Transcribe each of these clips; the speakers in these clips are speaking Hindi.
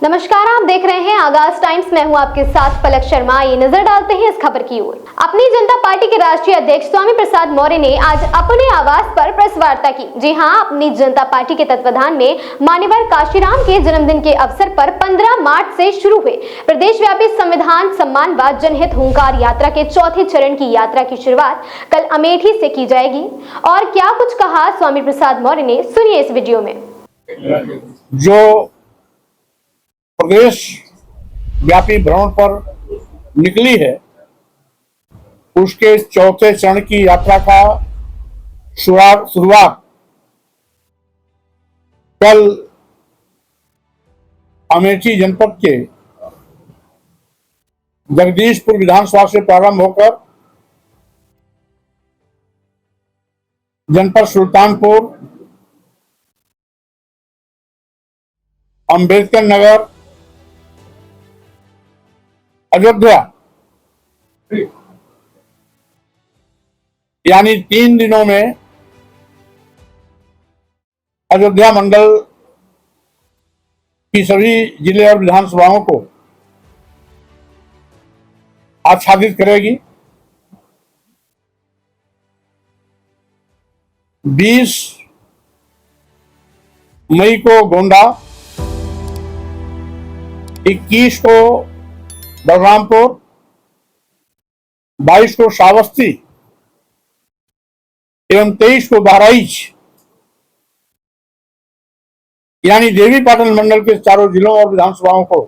नमस्कार, आप देख रहे हैं आगाज टाइम्स। मैं हूं आपके साथ पलक शर्मा। आइए नजर डालते हैं इस खबर की ओर। अपनी जनता पार्टी के राष्ट्रीय अध्यक्ष स्वामी प्रसाद मौर्य ने आज अपने आवास पर प्रेस वार्ता की। जी हां, अपनी जनता पार्टी के तत्वाधान में मान्यवर काशीराम के जन्मदिन के अवसर पर 15 मार्च से शुरू हुए प्रदेशव्यापी संविधान सम्मान व जनहित हुंकार यात्रा के चौथे चरण की यात्रा की शुरुआत कल अमेठी से की जाएगी। और क्या कुछ कहा स्वामी प्रसाद मौर्य ने, सुनिए इस वीडियो में। जो प्रदेश व्यापी भ्रमण पर निकली है, उसके चौथे चरण की यात्रा का शुरुआत कल अमेठी जनपद के जगदीशपुर विधानसभा से प्रारंभ होकर जनपद सुल्तानपुर, अंबेडकर नगर, अयोध्या, यानी 3 दिनों में अयोध्या मंडल की सभी जिले और विधानसभाओं को आच्छादित करेगी। 20 मई को गोंडा, 21 को बलरामपुर, 22 को श्रावस्ती एवं 23 को बहराइच, यानी देवीपाटन मंडल के चारों जिलों और विधानसभाओं को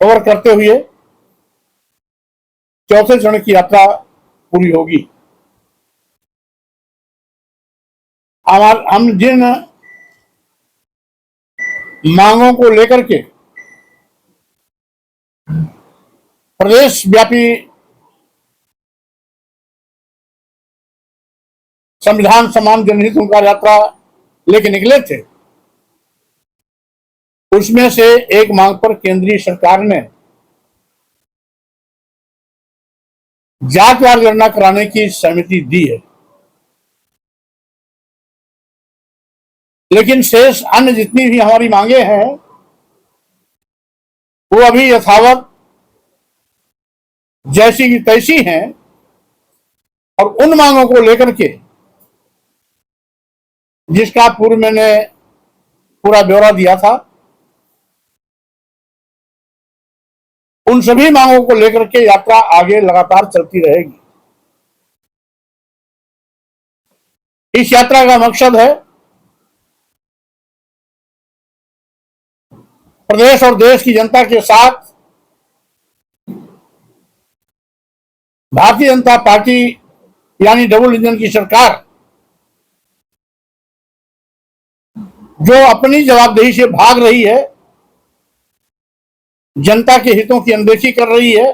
कवर करते हुए चौथे चरण की यात्रा पूरी होगी। हम जिन मांगों को लेकर के प्रदेश व्यापी संविधान सम्मान जनहित हुंकार यात्रा लेके निकले थे, उसमें से एक मांग पर केंद्रीय सरकार ने जातवार गणना कराने की सहमति दी है, लेकिन शेष अन्य जितनी भी हमारी मांगे हैं वो अभी यथावत जैसी की तैसी हैं। और उन मांगों को लेकर के जिसका पूर्व मैंने पूरा ब्यौरा दिया था, उन सभी मांगों को लेकर के यात्रा आगे लगातार चलती रहेगी। इस यात्रा का मकसद है प्रदेश और देश की जनता के साथ भारतीय जनता पार्टी यानी डबल इंजन की सरकार जो अपनी जवाबदेही से भाग रही है, जनता के हितों की अनदेखी कर रही है,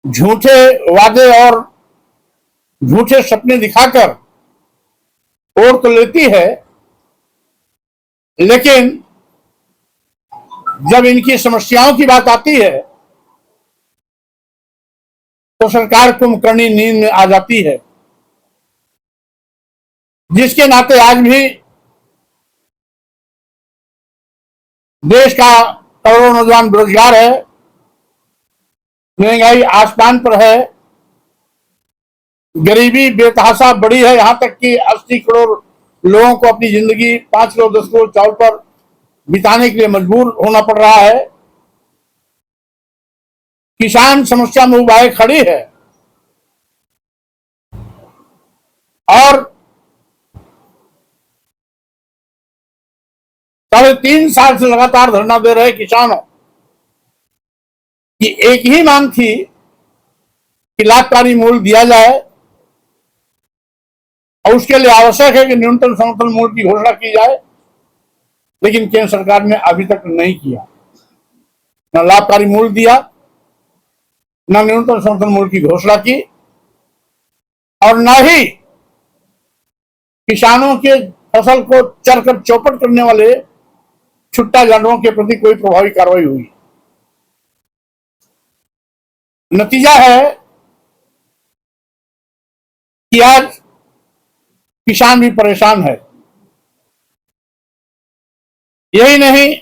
झूठे वादे और झूठे सपने दिखाकर वोट तो लेती है, लेकिन जब इनकी समस्याओं की बात आती है तो सरकार कुंभकर्णी नींद में आ जाती है। जिसके नाते आज भी देश का करोड़ों नौजवान बेरोजगार है, महंगाई आसमान पर है, गरीबी बेतहाशा बढ़ी है, यहां तक कि 80 करोड़ लोगों को अपनी जिंदगी 5 किलो 10 किलो चावल पर बिताने के लिए मजबूर होना पड़ रहा है। किसान समस्या में उबाए खड़ी है और 3.5 साल से लगातार धरना दे रहे किसानों की एक ही मांग थी कि लाभकारी मूल्य दिया जाए, और उसके लिए आवश्यक है कि न्यूनतम समर्थन मूल्य की घोषणा की जाए, लेकिन केंद्र सरकार ने अभी तक नहीं किया। न लाभकारी मूल्य दिया, न न्यूनतम समर्थन मूल्य की घोषणा की, और न ही किसानों के फसल को चरकर चौपट करने वाले छुट्टा जानवरों के प्रति कोई प्रभावी कार्रवाई हुई। नतीजा है कि आज किसान भी परेशान है। यही नहीं,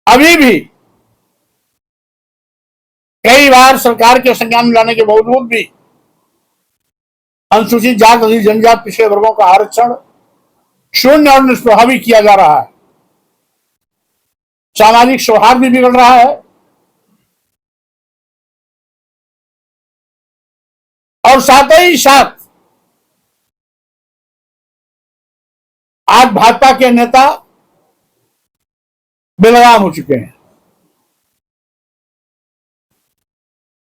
अभी भी कई बार सरकार के संज्ञान में लाने के बावजूद भी अनुसूचित जाति, जनजाति, पिछड़े वर्गों का आरक्षण शून्य और निष्प्रभावी किया जा रहा है। सामाजिक सौहार्द भी बिगड़ रहा है और साथ ही साथ आज भाजपा के नेता बेलगाम हो चुके हैं।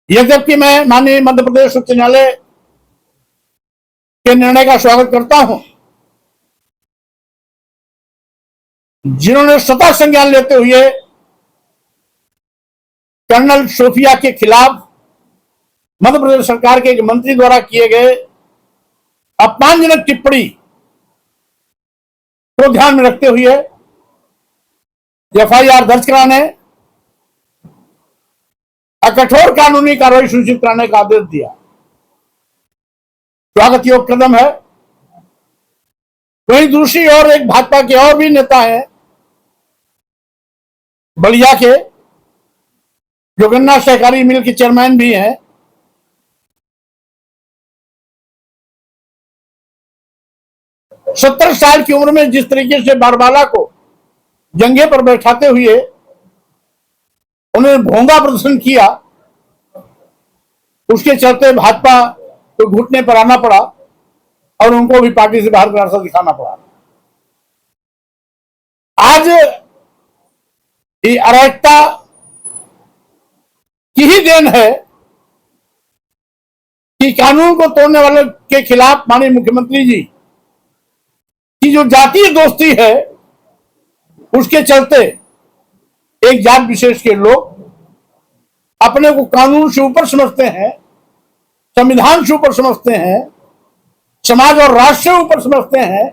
यद्यपि मैं माननीय मध्य प्रदेश उच्च न्यायालय के निर्णय का स्वागत करता हूं, जिन्होंने स्वतः संज्ञान लेते हुए कर्नल सोफिया के खिलाफ मध्य प्रदेश सरकार के एक मंत्री द्वारा किए गए अपमानजनक टिप्पणी को ध्यान में रखते हुए एफआईआर दर्ज कराने और कठोर कानूनी कार्रवाई सुनिश्चित कराने का आदेश दिया। स्वागत योग्य कदम है। वहीं दूसरी ओर एक भाजपा के और भी नेता हैं बलिया के, जो गन्ना सहकारी मिल के चेयरमैन भी हैं, 70 साल की उम्र में जिस तरीके से बारबाला को जंगे पर बैठाते हुए उन्होंने भोंगा प्रदर्शन किया, उसके चलते भाजपा को घुटने पर आना पड़ा और उनको भी पार्टी से बाहर का रास्ता दिखाना पड़ा। आज ये अराजकता की ही देन है कि कानून को तोड़ने वाले के खिलाफ माननीय मुख्यमंत्री जी की जो जातीय दोस्ती है, उसके चलते एक जात विशेष के लोग अपने को कानून से ऊपर समझते हैं, संविधान से ऊपर समझते हैं, समाज और राष्ट्र से ऊपर समझते हैं।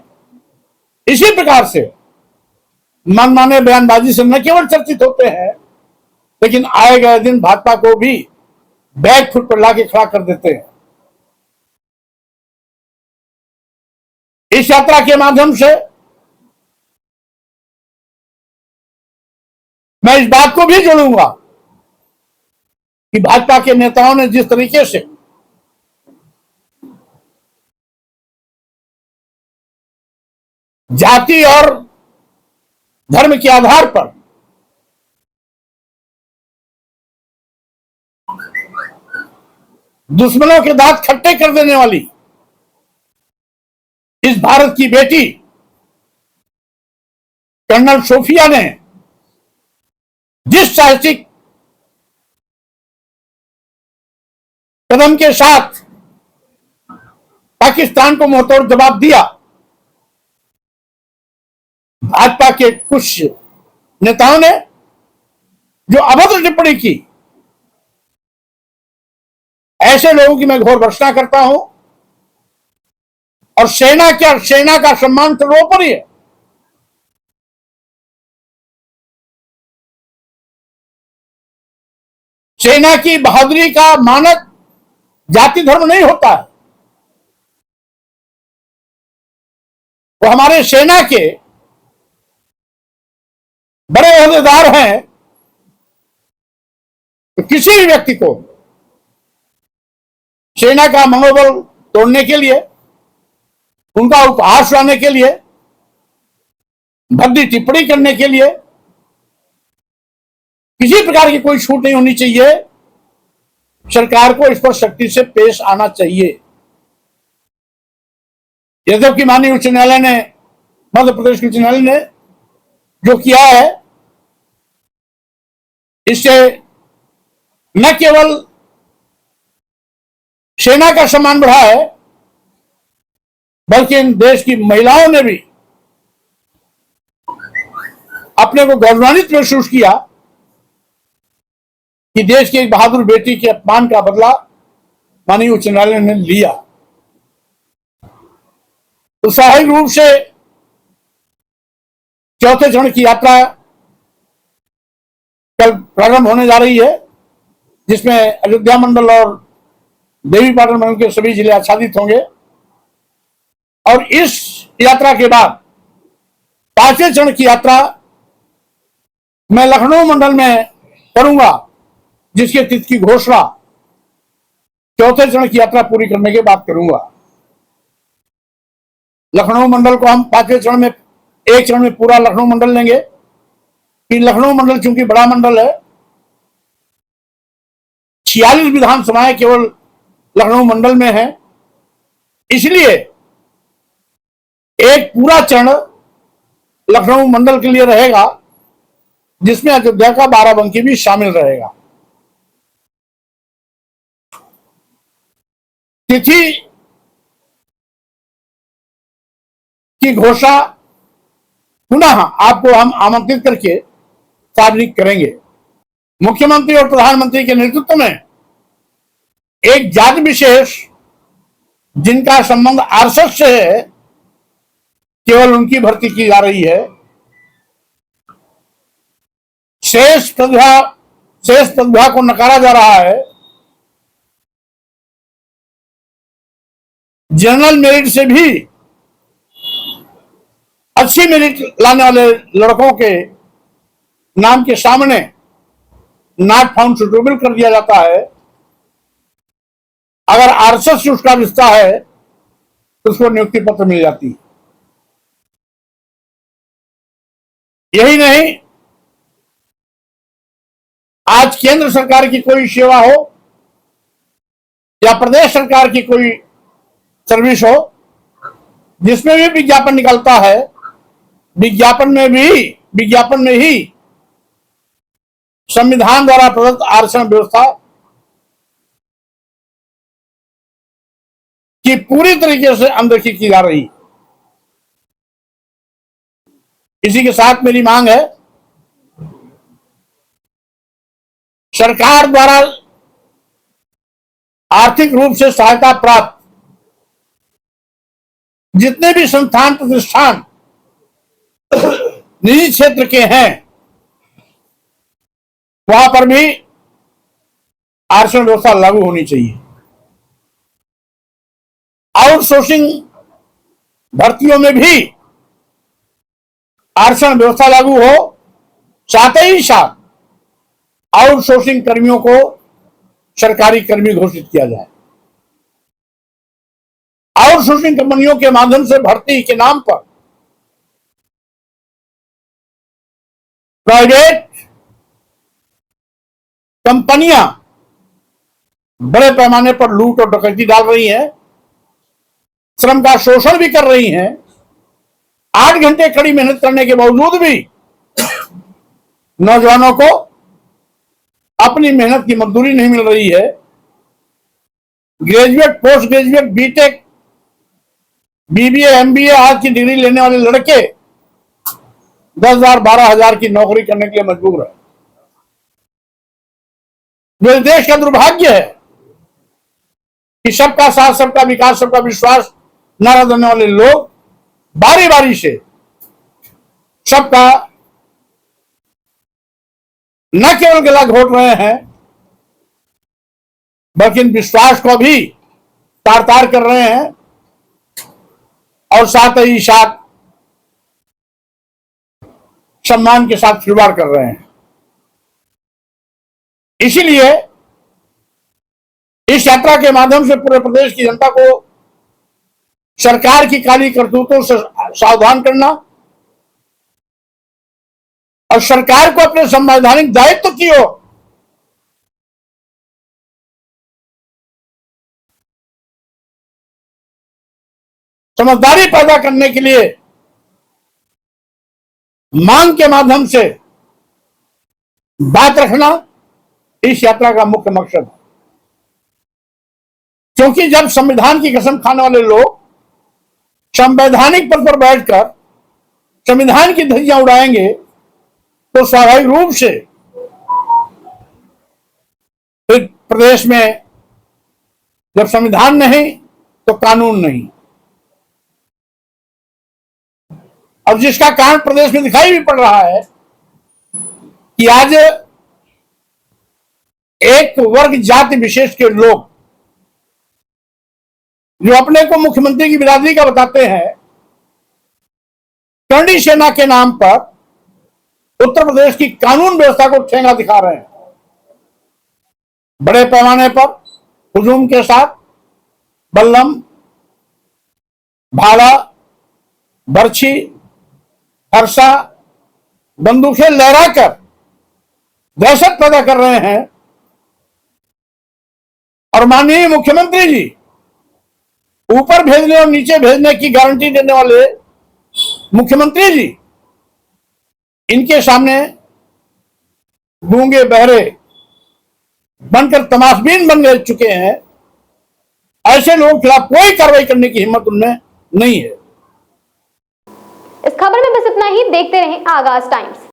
इसी प्रकार से मनमाने बयानबाजी से न केवल चर्चित होते हैं, लेकिन आए गए दिन भाजपा को भी बैक फुट पर लाके खड़ा कर देते हैं। इस यात्रा के माध्यम से मैं इस बात को भी जोड़ूंगा कि भाजपा के नेताओं ने जिस तरीके से जाति और धर्म के आधार पर दुश्मनों के दांत खट्टे कर देने वाली इस भारत की बेटी कर्नल सोफिया ने जिस साहसिक कदम के साथ पाकिस्तान को मुंहतोड़ जवाब दिया, भाजपा के कुछ नेताओं ने जो अभद्र टिप्पणी की, ऐसे लोगों की मैं घोर भर्त्सना करता हूं और सेना का सम्मान सर्वोपरि है। सेना की बहादुरी का मानक जाति धर्म नहीं होता है। वो हमारे सेना के बड़े ओहदेदार हैं, तो किसी भी व्यक्ति को सेना का मनोबल तोड़ने के लिए, उनका उपहास लाने के लिए, भद्दी टिप्पणी करने के लिए किसी प्रकार की कोई छूट नहीं होनी चाहिए। सरकार को इस पर सख्ती से पेश आना चाहिए। यद्यपि माननीय उच्च न्यायालय ने, मध्य प्रदेश उच्च न्यायालय ने जो किया है, इससे न केवल सेना का सम्मान बढ़ा है, बल्कि इन देश की महिलाओं ने भी अपने को गौरवान्वित महसूस किया कि देश की एक बहादुर बेटी के अपमान का बदला माननीय उच्च न्यायालय ने लिया। तो स्वाभाविक रूप से चौथे चरण की यात्रा कल प्रारंभ होने जा रही है, जिसमें अयोध्या मंडल और देवी पाटन मंडल के सभी जिले आच्छादित होंगे और इस यात्रा के बाद 5वें चरण की यात्रा मैं लखनऊ मंडल में करूंगा, जिसके तिथि की घोषणा 4थे चरण की यात्रा पूरी करने के बाद करूंगा। लखनऊ मंडल को हम 5वें चरण में, एक चरण में पूरा लखनऊ मंडल लेंगे कि लखनऊ मंडल चूंकि बड़ा मंडल है, 46 विधानसभाएं केवल लखनऊ मंडल में है, इसलिए एक पूरा चरण लखनऊ मंडल के लिए रहेगा, जिसमें अयोध्या का बाराबंकी भी शामिल रहेगा। तिथि की घोषणा पुनः आपको हम आमंत्रित करके सार्वजनिक करेंगे। मुख्यमंत्री और प्रधानमंत्री के नेतृत्व में एक जाति विशेष जिनका संबंध आरएसएस से है, केवल उनकी भर्ती की जा रही है। शेष प्रतिभा को नकारा जा रहा है। जनरल मेरिट से भी अच्छी मेरिट लाने वाले लड़कों के नाम के सामने नॉट फाउंड सुटेबल कर दिया जाता है। अगर आरएसएस से उसका रिश्ता है तो उसको नियुक्ति पत्र मिल जाती है। यही नहीं, आज केंद्र सरकार की कोई सेवा हो या प्रदेश सरकार की कोई सर्विस हो, जिसमें भी विज्ञापन निकलता है, विज्ञापन में ही संविधान द्वारा प्रदत्त आरक्षण व्यवस्था की पूरी तरीके से अनदेखी की जा रही है। इसी के साथ मेरी मांग है, सरकार द्वारा आर्थिक रूप से सहायता प्राप्त जितने भी संस्थान प्रतिष्ठान निजी क्षेत्र के हैं, वहां पर भी आरक्षण व्यवस्था लागू होनी चाहिए। आउटसोर्सिंग भर्तियों में भी आरक्षण व्यवस्था लागू हो, साथ ही साथ आउटसोर्सिंग कर्मियों को सरकारी कर्मी घोषित किया जाए। आउटसोर्सिंग कंपनियों के माध्यम से भर्ती के नाम पर प्राइवेट कंपनियां बड़े पैमाने पर लूट और डकैती डाल रही हैं, श्रम का शोषण भी कर रही हैं। 8 घंटे कड़ी मेहनत करने के बावजूद भी नौजवानों को अपनी मेहनत की मजदूरी नहीं मिल रही है। Graduate, post graduate, BTech, BBA, MBA आज की डिग्री लेने वाले लड़के 10,000, 12,000 की नौकरी करने के लिए मजबूर है। जो देश का दुर्भाग्य है कि सबका साथ, सबका विकास, सबका विश्वास नारा देने वाले लोग बारी बारी से सबका न केवल गला घोट रहे हैं, बल्कि विश्वास को भी तार तार कर रहे हैं और साथ ही साथ सम्मान के साथ खिलवाड़ कर रहे हैं। इसीलिए इस यात्रा के माध्यम से पूरे प्रदेश की जनता को सरकार की काली करतूतों से सावधान करना और सरकार को अपने संवैधानिक दायित्व की ओर समझदारी पैदा करने के लिए मांग के माध्यम से बात रखना इस यात्रा का मुख्य मकसद है। क्योंकि जब संविधान की कसम खाने वाले लोग संवैधानिक पद पर बैठकर संविधान की धज्जियां उड़ाएंगे, तो स्वाभाविक रूप से फिर प्रदेश में जब संविधान नहीं तो कानून नहीं। अब जिसका कारण प्रदेश में दिखाई भी पड़ रहा है कि आज एक वर्ग जाति विशेष के लोग जो अपने को मुख्यमंत्री की बिरादरी का बताते हैं, करणी सेना के नाम पर उत्तर प्रदेश की कानून व्यवस्था को ठेंगा दिखा रहे हैं। बड़े पैमाने पर हुजूम के साथ बल्लम, भाला, बर्छी, फरसा, बंदूकें लहराकर दहशत पैदा कर रहे हैं। और माननीय मुख्यमंत्री जी ऊपर भेजने और नीचे भेजने की गारंटी देने वाले मुख्यमंत्री जी इनके सामने गूंगे बहरे बनकर तमाशबीन बन गए चुके हैं। ऐसे लोगों के खिलाफ कोई कार्रवाई करने की हिम्मत उनमें नहीं है। इस खबर में बस इतना ही। देखते रहें आगाज टाइम्स।